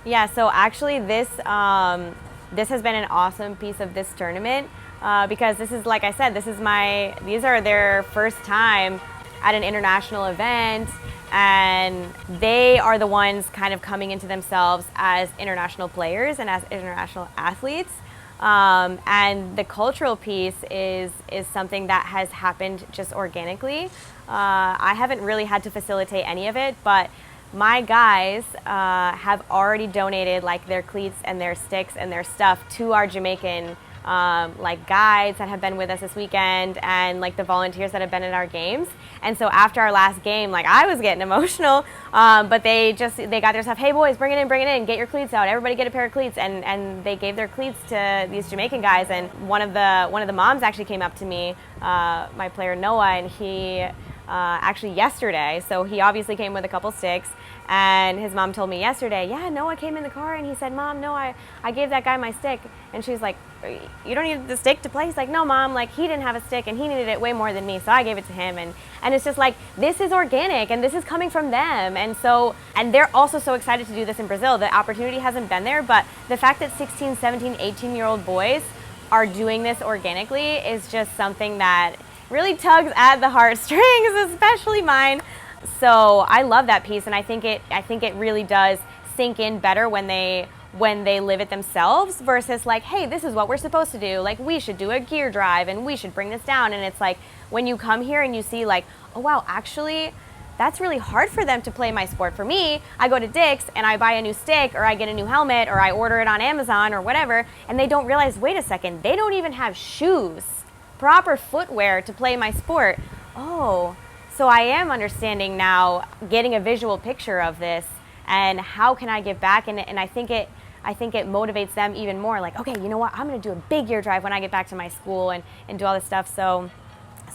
Yeah, so actually this has been an awesome piece of this tournament because this is, like I said, these are their first time at an international event, and they are the ones kind of coming into themselves as international players and as international athletes. And the cultural piece is something that has happened just organically. I haven't really had to facilitate any of it, but my guys have already donated like their cleats and their sticks and their stuff to our Jamaican like guides that have been with us this weekend, and like the volunteers that have been at our games. And so after our last game, like I was getting emotional, but they got their stuff. Hey boys, bring it in, get your cleats out. Everybody get a pair of cleats, and they gave their cleats to these Jamaican guys. And one of the moms actually came up to me, my player Noah, and he actually yesterday, so he obviously came with a couple sticks, and his mom told me yesterday, yeah, Noah came in the car and he said, Mom, no, I gave that guy my stick. And she's like, you don't need the stick to play? He's like, no, Mom, like he didn't have a stick and he needed it way more than me, so I gave it to him. And it's just like, this is organic and this is coming from them. And they're also so excited to do this in Brazil. The opportunity hasn't been there, but the fact that 16, 17, 18-year-old boys are doing this organically is just something that really tugs at the heartstrings, especially mine. So I love that piece, and I think it really does sink in better when they live it themselves versus like, hey, this is what we're supposed to do. Like we should do a gear drive and we should bring this down. And it's like when you come here and you see like, oh wow, actually that's really hard for them to play my sport. For me, I go to Dick's and I buy a new stick or I get a new helmet or I order it on Amazon or whatever, and they don't realize, wait a second, they don't even have shoes, proper footwear to play my sport. Oh, so I am understanding now, getting a visual picture of this and how can I give back, and I think it motivates them even more, like, okay, you know what, I'm gonna do a big gear drive when I get back to my school and do all this stuff. So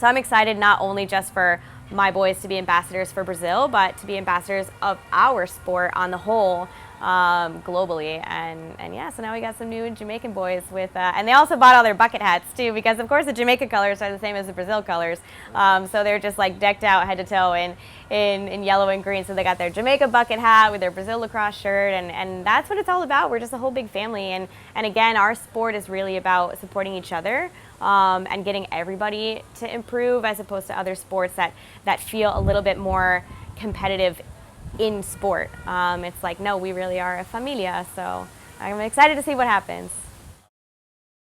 I'm excited not only just for my boys to be ambassadors for Brazil, but to be ambassadors of our sport on the whole, globally. And yeah, so now we got some new Jamaican boys with, and they also bought all their bucket hats too, because of course the Jamaica colors are the same as the Brazil colors. So they're just like decked out head to toe in yellow and green. So they got their Jamaica bucket hat with their Brazil lacrosse shirt, and that's what it's all about. We're just a whole big family. And again, our sport is really about supporting each other, and getting everybody to improve, as opposed to other sports that feel a little bit more competitive in sport. It's like, no, we really are a familia, so I'm excited to see what happens.